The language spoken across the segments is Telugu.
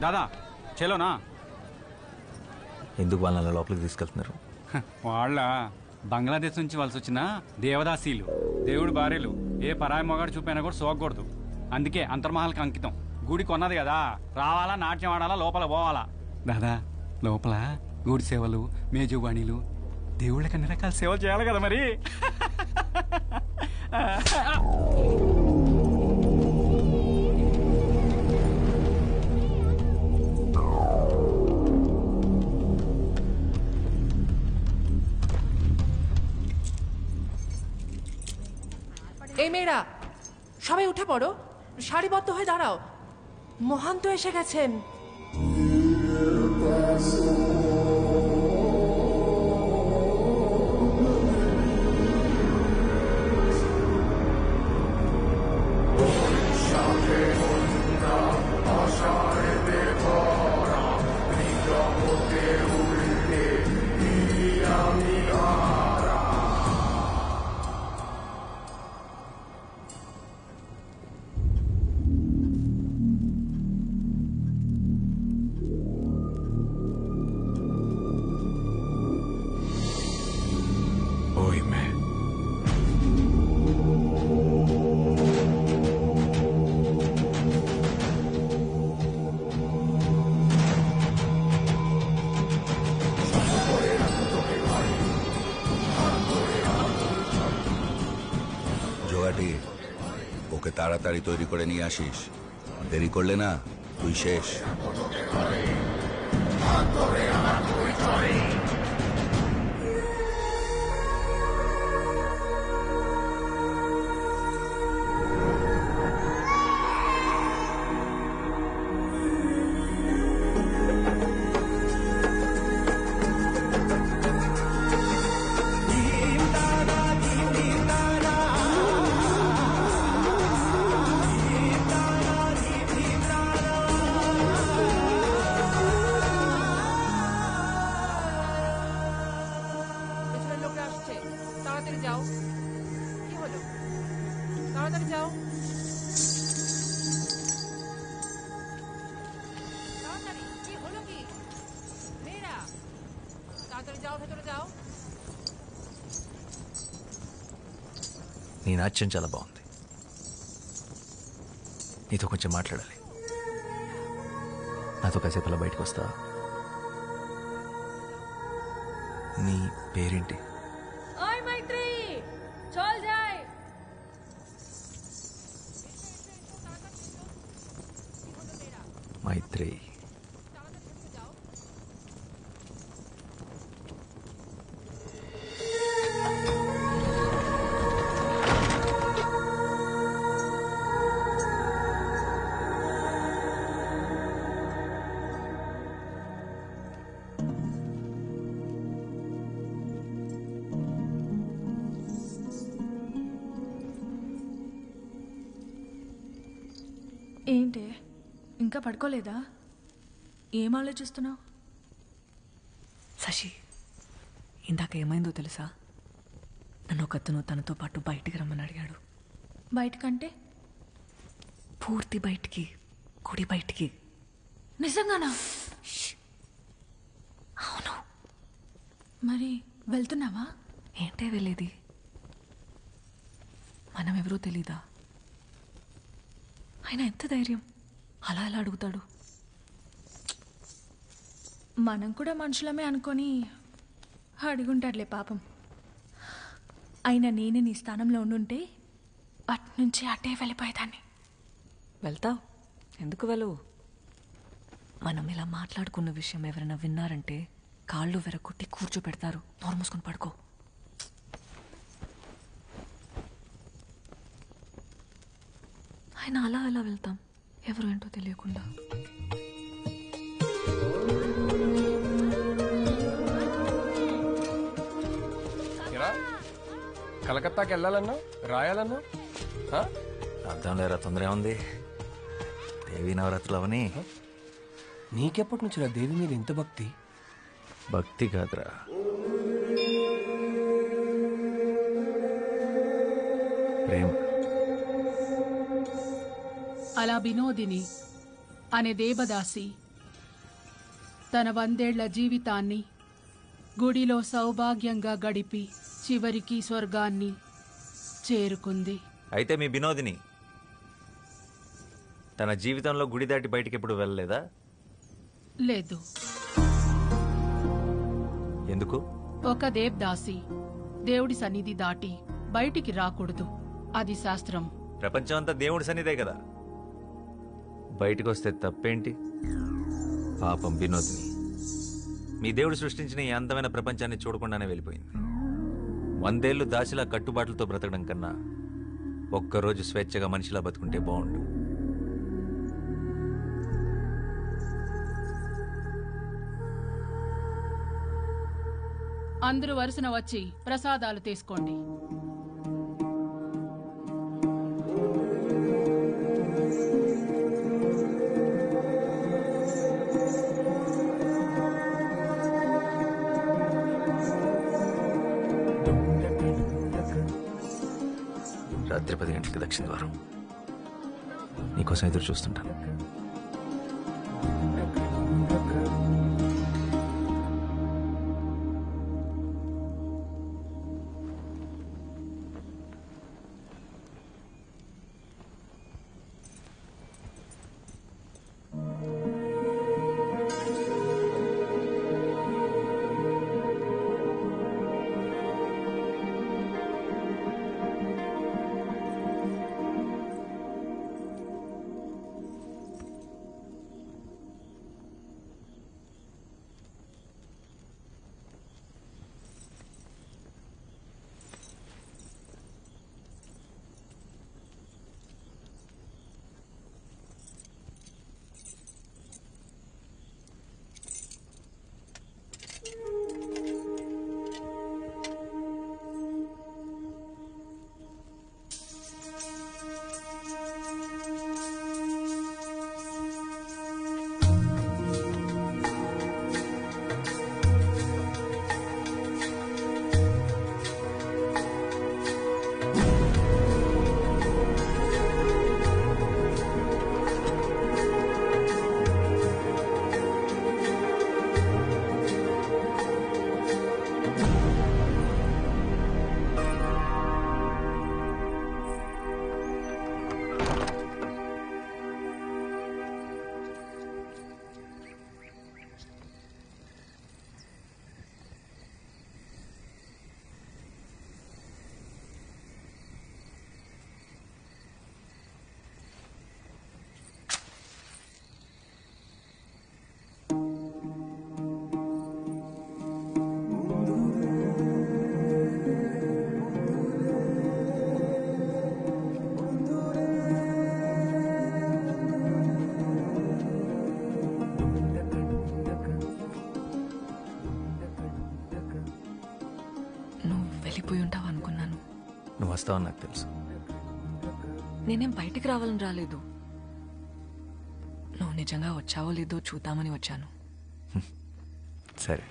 దాదా చలోనా? ఎందుకు వాళ్ళని లోపలికి తీసుకెళ్తున్నారు? వాళ్ళ బంగ్లాదేశ్ నుంచి వలస వచ్చిన దేవదాసీలు, దేవుడు భార్యలు. ఏ పరాయి మొగాడు చూపైనా కూడా సోకూడదు. అందుకే అంతర్మహల్కి అంకితం. గుడి కొన్నది కదా, రావాలా, నాట్యం ఆడాలా, లోపల పోవాలా. దాదా లోపల గుడి సేవలు, మేజువాణిలు, దేవుళ్ళకి అన్ని రకాల సేవలు చేయాలి కదా మరి. এই মেয়েরা সবাই উঠে পড়ো, সারিবদ্ধ হয়ে দাঁড়াও, মহান তো এসে গেছেন। জোগাটি ওকে তাড়াতাড়ি তৈরি করে নিয়ে আসিস, দেরি করলে না তুই শেষ। నీ నాట్యం చాలా బాగుంది. నీతో కొంచెం మాట్లాడాలి. నాతో కాసేపు అలా బయటకు వస్తా? నీ పేరేంటి? మైత్రి. ఏంటి ఇంకా పడుకోలేదా? ఏం ఆలోచిస్తున్నావు? శశి, ఇందాక ఏమైందో తెలుసా? నన్ను ఒకతను తనతో పాటు బయటికి రమ్మని అడిగాడు. బయటకంటే? పూర్తి బయటికి, గుడి బయటికి. నిజంగానా? అవును. మరి వెళ్తున్నావా? ఏంటే వెళ్ళేది? మనం ఎవరో తెలీదా? ఆయన ఎంత ధైర్యం అలా ఎలా అడుగుతాడు? మనం కూడా మనుషులమే అనుకొని అడుగుంటాడులే పాపం. అయినా నేను నీ స్థానంలో ఉండుంటే అట్నుంచి అటే వెళ్ళిపోయేదాన్ని. వెళ్తావు? ఎందుకు వెళ్ళవు? మనం ఇలా మాట్లాడుకున్న విషయం ఎవరైనా విన్నారంటే కాళ్ళు వెరగొట్టి కూర్చోపెడతారు. నోరు మూసుకొని పడుకో. ఆయన అలా అలా వెళ్తాం, ఎవరు ఏంటో తెలియకుండా. కలకత్తాకి వెళ్ళాలన్నా, రాయాలన్నా అర్థం లేరా? తొందర ఉంది. దేవీ నవరాత్రులు అవని. నీకెప్పటి నుంచి దేవి మీద ఇంత భక్తి? భక్తి కాదురా, ప్రేమ. అలా వినోదిని అనే దేవదాసి తన 100 ఏళ్ల జీవితాన్ని గుడిలో సౌభాగ్యంగా గడిపి చివరికి స్వర్గాన్ని చేరుకుంది. అయితే మీ వినోదిని తన జీవితంలో గుడి దాటి బయటికి ఎప్పుడు వెళ్ళలేదా? లేదు. ఎందుకు? ఒక దేవదాసి దేవుడి సన్నిధి దాటి బయటికి రాకూడదు. అది శాస్త్రం. ప్రపంచం అంతా దేవుడి సన్నిధే కదా, బయటకు వస్తే తప్పేంటి? పాపం వినోదిని మీ దేవుడు సృష్టించిన ఈ అందమైన ప్రపంచాన్ని చూడకుండానే వెళ్ళిపోయింది. 100 ఏళ్ళు దాసిలా కట్టుబాట్లతో బ్రతకడం కన్నా ఒక్కరోజు స్వేచ్ఛగా మనిషిలా బతుకుంటే బాగుండు. అందరూ వరుసన వచ్చి ప్రసాదాలు తీసుకోండి. రాత్రి 10 గంటలకి దక్షిణ ద్వారం. నీకోసం ఎదురు చూస్తుంటాను. వెళ్ళిపోయి ఉంటావు అనుకున్నాను. నువ్వు వస్తావని నాకు తెలుసు. నేనేం బయటికి రావాలని రాలేదు. నువ్వు నిజంగా వచ్చావో లేదో చూద్దామని వచ్చాను. సరే.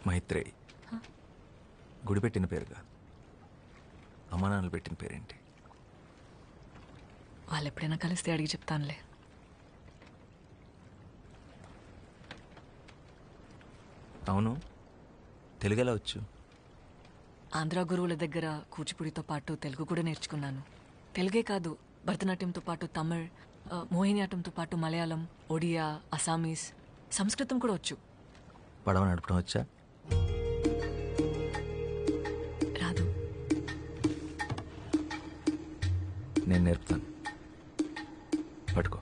మైత్రేయి గుడి పెట్టిన పేరు కాదు, అమ్మా నాన్నలు పెట్టిన పేరేంటి? వాళ్ళు ఎప్పుడైనా కలిస్తే అడిగి చెప్తానులే. అవును, తెలుగు ఎలా వచ్చు? ఆంధ్ర గురువుల దగ్గర కూచిపూడితో పాటు తెలుగు కూడా నేర్చుకున్నాను. తెలుగే కాదు, భరతనాట్యంతో పాటు తమిళ్, మోహినియాటంతో పాటు మలయాళం, ఒడియా, అసామీస్, సంస్కృతం కూడా వచ్చు. పడవ నడపడం వచ్చా? రాదు. నేను నేర్పుతాను, పట్టుకో.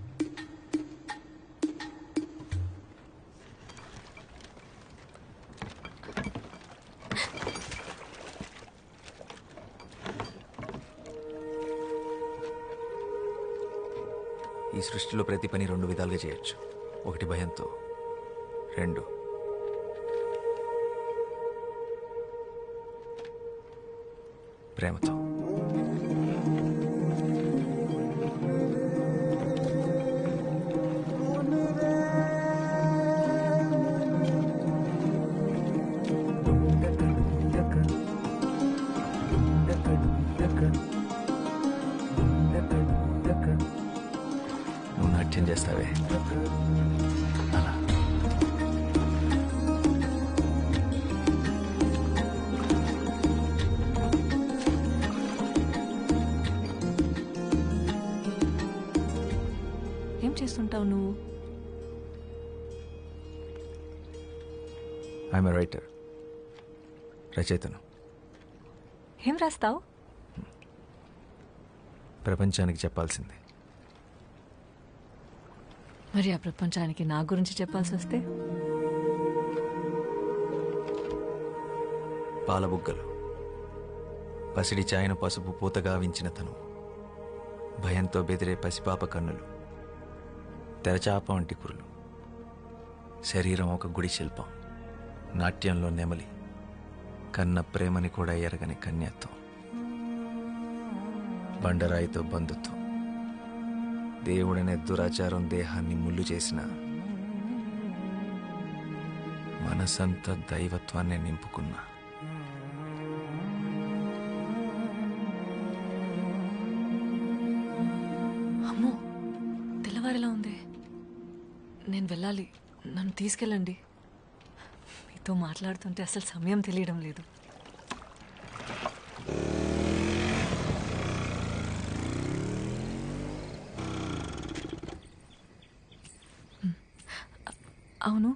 ఈ సృష్టిలో ప్రతి పని 2 విధాలుగా చేయొచ్చు. 1 భయంతో, 2 ప్రేమతో. నువ్వు నాట్యం చేస్తావే అలా. ఏం చేస్తుంటావు నువ్వు? ఐఎమ్ ఎ రైటర్, రచయితను. ఏం రాస్తావు? ప్రపంచానికి చెప్పాల్సింది. మరి ఆ ప్రపంచానికి నా గురించి చెప్పాల్సి వస్తే? పాలబుగ్గలు, పసిడి చాయన పసుపు పూతగా వించిన తను, భయంతో బెదిరే పసిపాప కన్నులు, తెరచాప వంటి కురులు, శరీరం ఒక గుడి శిల్పం, నాట్యంలో నెమలి, కన్న ప్రేమని కూడా ఎరగని కన్యత్వం, బండరాయితో బంధుత్వం, దేవుడనే దురాచారం దేహాన్ని ముళ్ళు చేసిన, మనసంతా దైవత్వాన్ని నింపుకున్న, అమ్మో, తెల్లవారిలా ఉంది. నేను వెళ్ళాలి, నన్ను తీసుకెళ్ళండి. మీతో మాట్లాడుతుంటే అసలు సమయం తెలియడం లేదు. అవును,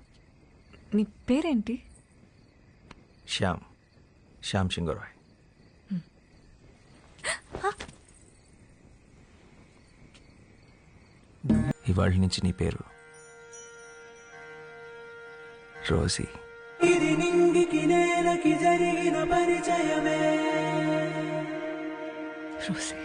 నీ పేరేంటి? శ్యామ్ సింగరాయ్. ఇవాళ నుంచి నీ పేరు రోజీ. ఇది నింగికి నేలకి జరిగిన పరిచయమే. రోజీ.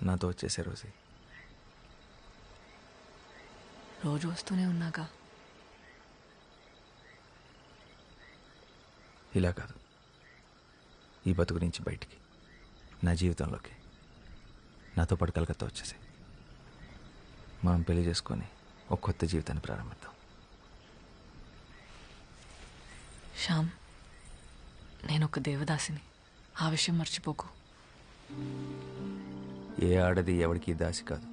నాతో వచ్చేసే రోజు రోజు వస్తూనే ఉన్నాక ఇలా కాదు, ఈ బతుకు నుంచి బయటికి, నా జీవితంలోకి నాతో పాటు కలకత్తా వచ్చేసి మనం పెళ్లి చేసుకొని ఒక కొత్త జీవితాన్ని ప్రారంభిద్దాం. శ్యామ్, నేను ఒక దేవదాసిని, ఆ విషయం మర్చిపోకు. ఏ ఆడది ఎవడికి దాసి కాదు.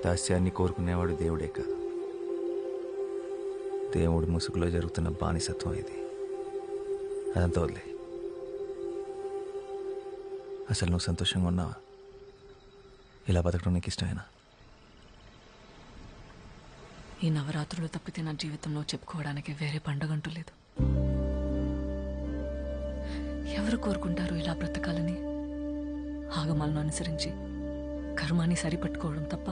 దాస్యాన్ని కోరుకునేవాడు దేవుడే కాదు, దేవుడి ముసుగులో జరుగుతున్న బానిసత్వం ఇది. అదంతా వదిలే. అసలు నువ్వు సంతోషంగా ఉన్నావా? ఇలా బతకడం నీకు ఇష్టమేనా? ఈ నవరాత్రులు తప్పితే నా జీవితంలో చెప్పుకోవడానికి వేరే పండగంటూ లేదు. ఎవరు కోరుకుంటారు ఇలా బ్రతకాలని? ఆగమాలను అనుసరించి కర్మాన్ని సరిపట్టుకోవడం తప్ప.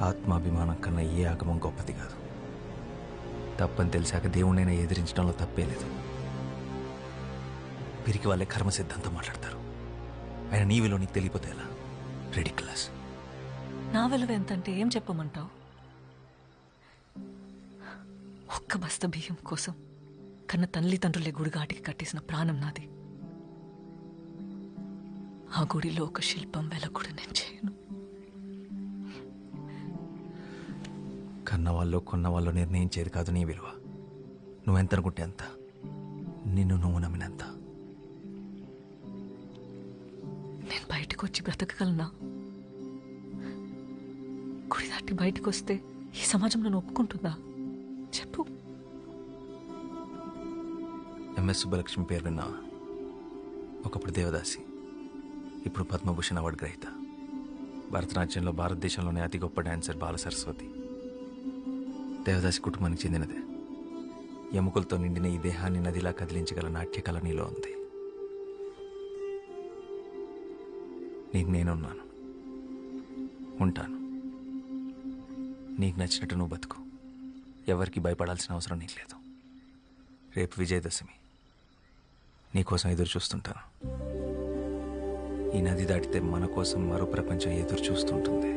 ఆత్మాభిమానం కన్నా ఏ ఆగమం గొప్పది కాదు. తప్పని తెలిసాక దేవుణ్ణైనా ఎదిరించడంలో తప్పే లేదు. పిరికి వాళ్ళే కర్మ సిద్ధాంతం మాట్లాడతారు. ఆయన నీ విలువ నీకు తెలియపోతే ఎలా? రెడిక్యులస్. నా విలువ ఎంతంటే ఏం చెప్పమంటావు? ఒక్క బస్త బియ్యం కోసం కన్న తల్లిదండ్రులే గుడిగాటికి కట్టేసిన ప్రాణం నాది. ఆ గుడిలో ఒక శిల్పం వెల కూడా నేను చేయను. కన్నవాళ్ళు కొన్నవాళ్ళు నిర్ణయించేది కాదు నీ విలువ. నువ్వెంత అనుకుంటే అంత, నిన్ను నువ్వు నమ్మినంత. నేను బయటకు వచ్చి బ్రతకగలనా? గుడి దాటి బయటకు వస్తే ఈ సమాజం నన్ను ఒప్పుకుంటుందా? చెప్పు. ఎంఎస్ సుబ్బలక్ష్మి పేరు విన్నావా? ఒకప్పుడు దేవదాసి, ఇప్పుడు పద్మభూషణ్ అవార్డు గ్రహీత. భరతనాట్యంలో భారతదేశంలోనే అతి గొప్ప డాన్సర్ బాల సరస్వతి. దేవదాసి కుటుంబానికి చెందినదే. ఎముకలతో నిండిన ఈ దేహాన్ని నదిలా కదిలించగల నాట్యకళ నీలో ఉంది. నీకు నేనున్నాను, ఉంటాను. నీకు నచ్చినట్టు నువ్వు బతుకు. ఎవరికి భయపడాల్సిన అవసరం నీకు లేదు. రేపు విజయదశమి, నీకోసం ఎదురు చూస్తుంటాను. ఈ నది దాటితే మన కోసం మరో ప్రపంచం ఎదురు చూస్తుంటుంది.